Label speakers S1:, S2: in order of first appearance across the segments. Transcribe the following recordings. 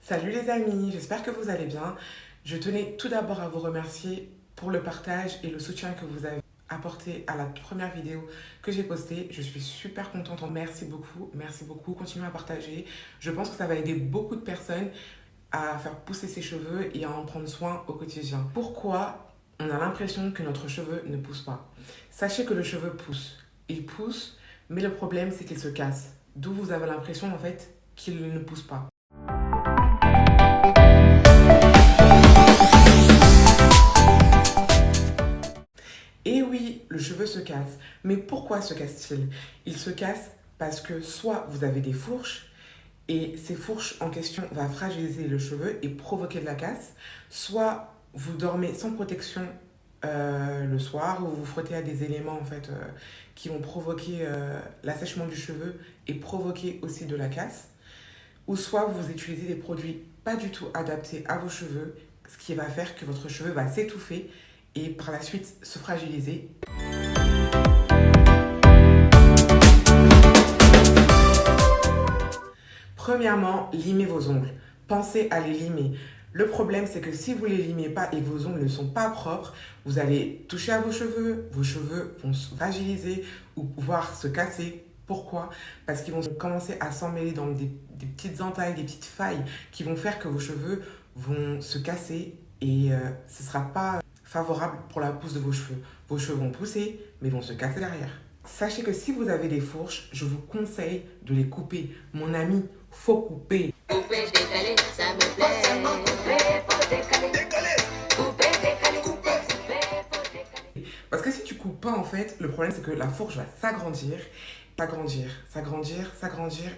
S1: Salut les amis, j'espère que vous allez bien. Je tenais tout d'abord à vous remercier pour le partage et le soutien que vous avez apporté à la première vidéo que j'ai postée. Je suis super contente. Merci beaucoup. Continuez à partager. Je pense que ça va aider beaucoup de personnes à faire pousser ses cheveux et à en prendre soin au quotidien. Pourquoi on a l'impression que notre cheveu ne pousse pas? Sachez que le cheveu pousse. Il pousse, mais le problème c'est qu'il se casse. D'où vous avez l'impression en fait qu'il ne pousse pas. Et oui, le cheveu se casse. Mais pourquoi se casse-t-il? Il se casse parce que soit vous avez des fourches, et ces fourches en question vont fragiliser le cheveu et provoquer de la casse, soit vous dormez sans protection le soir, ou vous vous frottez à des éléments en fait, qui vont provoquer l'assèchement du cheveu et provoquer aussi de la casse, ou soit vous utilisez des produits pas du tout adaptés à vos cheveux, ce qui va faire que votre cheveu va s'étouffer et par la suite se fragiliser. Premièrement, limez vos ongles. Pensez à les limer. Le problème, c'est que si vous ne les limez pas et vos ongles ne sont pas propres, vous allez toucher à vos cheveux vont se fragiliser ou voire se casser. Pourquoi? Parce qu'ils vont commencer à s'emmêler dans des petites entailles, des petites failles qui vont faire que vos cheveux vont se casser et ce ne sera pas favorable pour la pousse de vos cheveux. Vos cheveux vont pousser, mais vont se casser derrière. Sachez que si vous avez des fourches, je vous conseille de les couper. Mon ami, faut couper.
S2: Couper, décaler, ça me plaît. Faut décaler. Couper, décaler, faut décaler.
S1: Parce que si tu coupes pas, en fait, le problème c'est que la fourche va s'agrandir,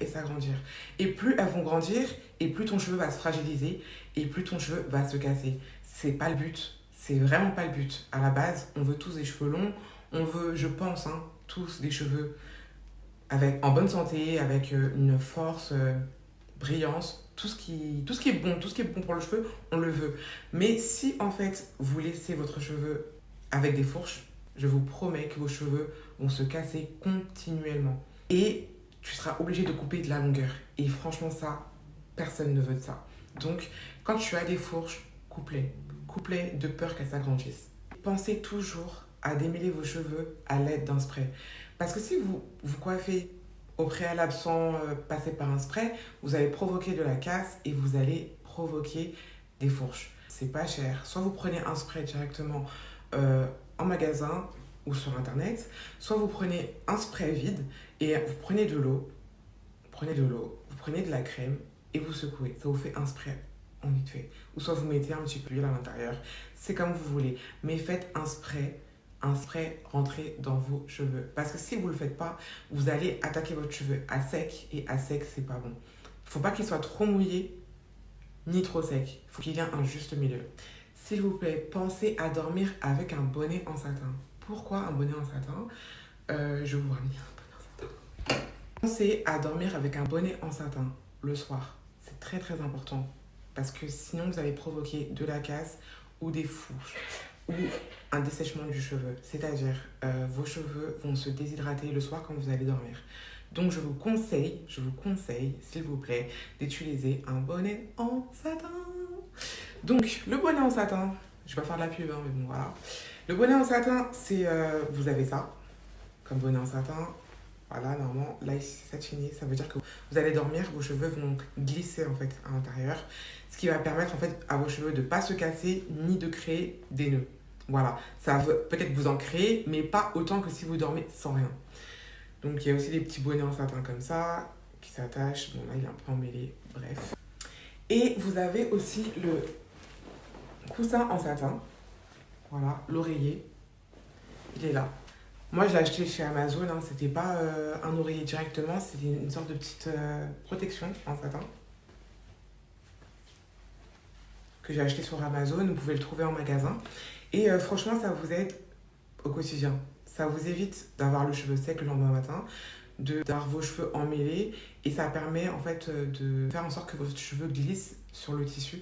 S1: s'agrandir. Et plus elles vont grandir, et plus ton cheveu va se fragiliser, et plus ton cheveu va se casser. C'est pas le but. C'est vraiment pas le but. À la base, on veut tous des cheveux longs. On veut, je pense, tous des cheveux en bonne santé, avec une force, brillance, tout ce qui est bon, tout ce qui est bon pour le cheveu, on le veut. Mais si en fait vous laissez votre cheveu avec des fourches, je vous promets que vos cheveux vont se casser continuellement. Et tu seras obligé de couper de la longueur. Et franchement ça, personne ne veut de ça. Donc quand tu as des fourches, coupe-les. Coupe-les de peur qu'elles s'agrandissent. Pensez toujours à démêler vos cheveux à l'aide d'un spray. Parce que si vous coiffez au préalable sans passer par un spray, vous allez provoquer de la casse et vous allez provoquer des fourches. C'est pas cher. Soit vous prenez un spray directement en magasin ou sur internet, soit vous prenez un spray vide et vous prenez de l'eau, vous prenez de la crème et vous secouez. Ça vous fait un spray en vite fait. Ou soit vous mettez un petit peu d'huile à l'intérieur. C'est comme vous voulez. Mais faites un spray rentrer dans vos cheveux. Parce que si vous ne le faites pas, vous allez attaquer votre cheveu à sec et à sec, c'est pas bon. Il ne faut pas qu'il soit trop mouillé ni trop sec. Il faut qu'il y ait un juste milieu. S'il vous plaît, pensez à dormir avec un bonnet en satin. Pourquoi un bonnet en satin? Je vais vous ramener un bonnet en satin. Pensez à dormir avec un bonnet en satin le soir. C'est très très important. Parce que sinon, vous allez provoquer de la casse ou des fourches ou un dessèchement du cheveu. C'est-à-dire, vos cheveux vont se déshydrater le soir quand vous allez dormir. Donc, je vous conseille, s'il vous plaît, d'utiliser un bonnet en satin. Donc, le bonnet en satin, je vais pas faire de la pub, mais bon, voilà. Le bonnet en satin, c'est, vous avez ça, comme bonnet en satin. Voilà, normalement, là, ici, c'est satiné. Ça veut dire que vous allez dormir, vos cheveux vont glisser, en fait, à l'intérieur. Ce qui va permettre, en fait, à vos cheveux de ne pas se casser, ni de créer des nœuds. Voilà, ça va peut-être vous en créer, mais pas autant que si vous dormez sans rien. Donc, il y a aussi des petits bonnets en satin comme ça, qui s'attachent. Bon, là, il est un peu emmêlé, bref. Et vous avez aussi le coussin en satin. Voilà, l'oreiller. Il est là. Moi, j'ai acheté chez Amazon, c'était pas un oreiller directement, c'était une sorte de petite protection en satin que j'ai acheté sur Amazon, vous pouvez le trouver en magasin. Et franchement, ça vous aide au quotidien. Ça vous évite d'avoir le cheveu sec le lendemain matin, d'avoir vos cheveux emmêlés, et ça permet en fait de faire en sorte que vos cheveux glissent sur le tissu,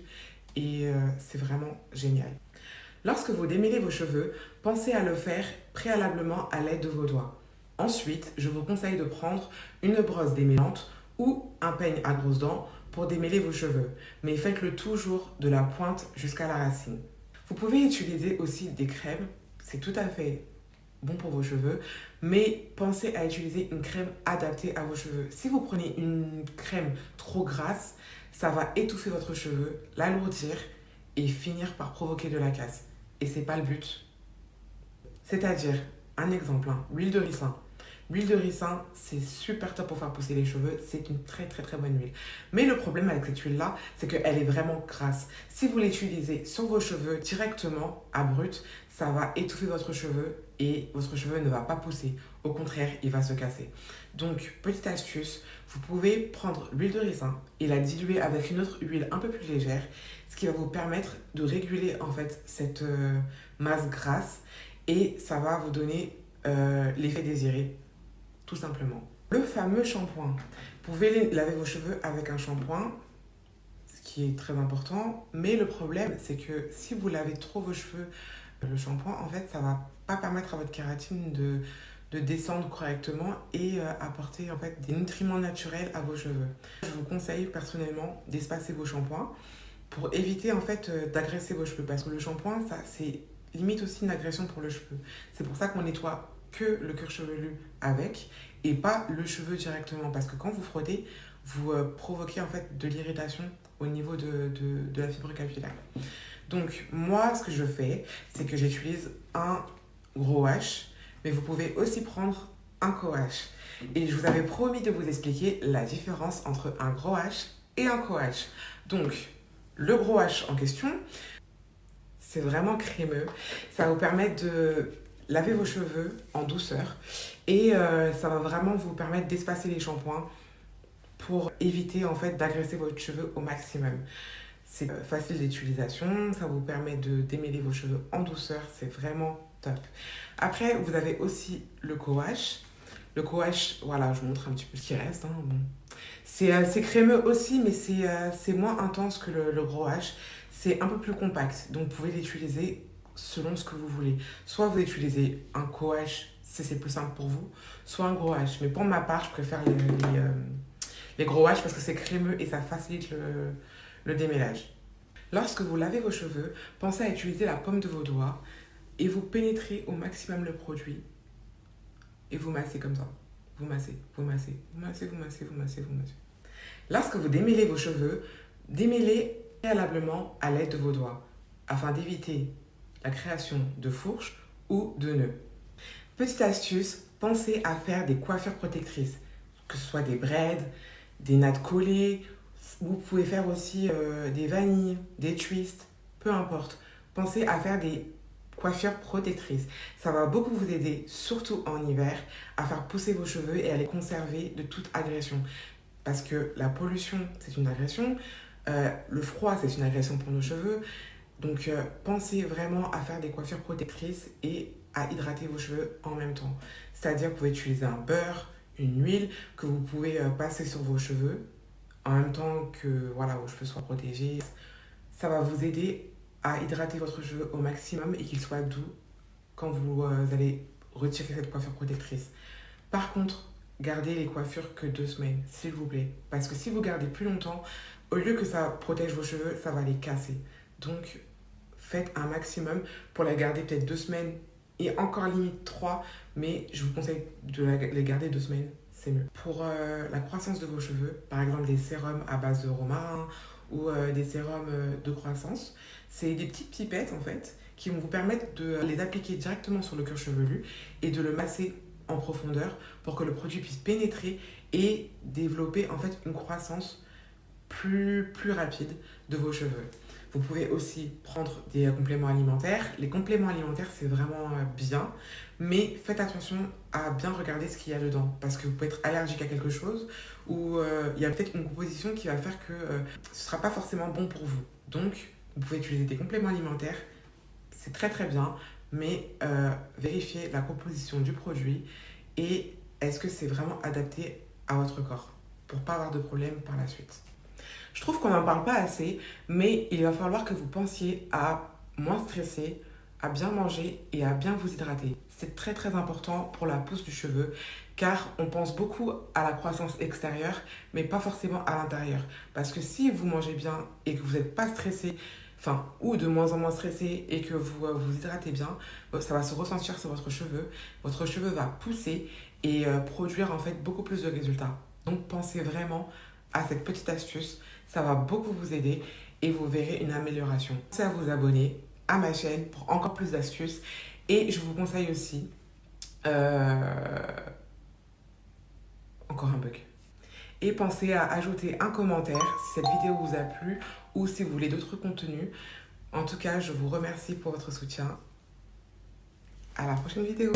S1: et c'est vraiment génial. Lorsque vous démêlez vos cheveux, pensez à le faire préalablement à l'aide de vos doigts. Ensuite, je vous conseille de prendre une brosse démêlante ou un peigne à grosses dents pour démêler vos cheveux, mais faites-le toujours de la pointe jusqu'à la racine. Vous pouvez utiliser aussi des crèmes, c'est tout à fait bon pour vos cheveux, mais pensez à utiliser une crème adaptée à vos cheveux. Si vous prenez une crème trop grasse, ça va étouffer votre cheveu, l'alourdir et finir par provoquer de la casse. Et c'est pas le but. C'est-à-dire, un exemple, l'huile de ricin. L'huile de ricin, c'est super top pour faire pousser les cheveux. C'est une très très très bonne huile. Mais le problème avec cette huile-là, c'est qu'elle est vraiment grasse. Si vous l'utilisez sur vos cheveux directement, à brut, ça va étouffer votre cheveu et votre cheveu ne va pas pousser. Au contraire, il va se casser. Donc, petite astuce, vous pouvez prendre l'huile de ricin et la diluer avec une autre huile un peu plus légère, ce qui va vous permettre de réguler en fait cette masse grasse et ça va vous donner l'effet désiré. Tout simplement. Le fameux shampoing. Vous pouvez laver vos cheveux avec un shampoing, ce qui est très important. Mais le problème, c'est que si vous lavez trop vos cheveux, le shampoing, en fait, ça va pas permettre à votre kératine de descendre correctement et apporter en fait des nutriments naturels à vos cheveux. Je vous conseille personnellement d'espacer vos shampoings pour éviter en fait d'agresser vos cheveux. Parce que le shampoing, ça, c'est limite aussi une agression pour le cheveu. C'est pour ça qu'on nettoie que le cuir chevelu avec et pas le cheveu directement parce que quand vous frottez vous provoquez en fait de l'irritation au niveau de la fibre capillaire. Donc moi ce que je fais c'est que j'utilise un gros wash mais vous pouvez aussi prendre un co-wash et je vous avais promis de vous expliquer la différence entre un gros wash et un co-wash. Donc le gros wash en question c'est vraiment crémeux, ça va vous permettre de lavez vos cheveux en douceur et ça va vraiment vous permettre d'espacer les shampoings pour éviter en fait d'agresser votre cheveu au maximum. C'est facile d'utilisation, ça vous permet de démêler vos cheveux en douceur, c'est vraiment top. Après, vous avez aussi le co-wash. Le co-wash, voilà, je vous montre un petit peu ce qui reste. Bon. C'est crémeux aussi, mais c'est moins intense que le gros wash. C'est un peu plus compact, donc vous pouvez l'utiliser selon ce que vous voulez. Soit vous utilisez un co-wash si c'est plus simple pour vous, soit un gros wash. Mais pour ma part, je préfère les gros wash parce que c'est crémeux et ça facilite le démêlage. Lorsque vous lavez vos cheveux, pensez à utiliser la paume de vos doigts et vous pénétrez au maximum le produit et vous massez comme ça. Vous massez, vous massez, vous massez, vous massez, vous massez, vous massez. Lorsque vous démêlez vos cheveux, démêlez préalablement à l'aide de vos doigts afin d'éviter la création de fourches ou de nœuds. Petite astuce, pensez à faire des coiffures protectrices, que ce soit des braids, des nattes collées, vous pouvez faire aussi des vanilles, des twists, peu importe. Pensez à faire des coiffures protectrices. Ça va beaucoup vous aider, surtout en hiver, à faire pousser vos cheveux et à les conserver de toute agression. Parce que la pollution, c'est une agression, le froid, c'est une agression pour nos cheveux. Donc, pensez vraiment à faire des coiffures protectrices et à hydrater vos cheveux en même temps. C'est-à-dire que vous pouvez utiliser un beurre, une huile que vous pouvez passer sur vos cheveux en même temps que voilà, vos cheveux soient protégés. Ça va vous aider à hydrater votre cheveu au maximum et qu'il soit doux quand vous allez retirer cette coiffure protectrice. Par contre, gardez les coiffures que 2 semaines, s'il vous plaît. Parce que si vous gardez plus longtemps, au lieu que ça protège vos cheveux, ça va les casser. Donc, faites un maximum pour la garder peut-être 2 semaines et encore limite 3, mais je vous conseille de les garder 2 semaines, c'est mieux. Pour la croissance de vos cheveux, par exemple des sérums à base de romarin ou des sérums de croissance, c'est des petites pipettes en fait qui vont vous permettre de les appliquer directement sur le cuir chevelu et de le masser en profondeur pour que le produit puisse pénétrer et développer en fait une croissance plus rapide de vos cheveux. Vous pouvez aussi prendre des compléments alimentaires. Les compléments alimentaires, c'est vraiment bien, mais faites attention à bien regarder ce qu'il y a dedans, parce que vous pouvez être allergique à quelque chose ou il y a peut-être une composition qui va faire que ce ne sera pas forcément bon pour vous. Donc, vous pouvez utiliser des compléments alimentaires, c'est très très bien, mais vérifiez la composition du produit et est-ce que c'est vraiment adapté à votre corps pour ne pas avoir de problème par la suite. Je trouve qu'on n'en parle pas assez, mais il va falloir que vous pensiez à moins stresser, à bien manger et à bien vous hydrater. C'est très très important pour la pousse du cheveu, car on pense beaucoup à la croissance extérieure, mais pas forcément à l'intérieur. Parce que si vous mangez bien et que vous n'êtes pas stressé, enfin, ou de moins en moins stressé et que vous vous hydratez bien, ça va se ressentir sur votre cheveu. Votre cheveu va pousser et produire en fait beaucoup plus de résultats. Donc pensez vraiment à cette petite astuce, ça va beaucoup vous aider et vous verrez une amélioration. Pensez à vous abonner à ma chaîne pour encore plus d'astuces et je vous conseille aussi encore un bug. Et pensez à ajouter un commentaire si cette vidéo vous a plu ou si vous voulez d'autres contenus. En tout cas, je vous remercie pour votre soutien. À la prochaine vidéo.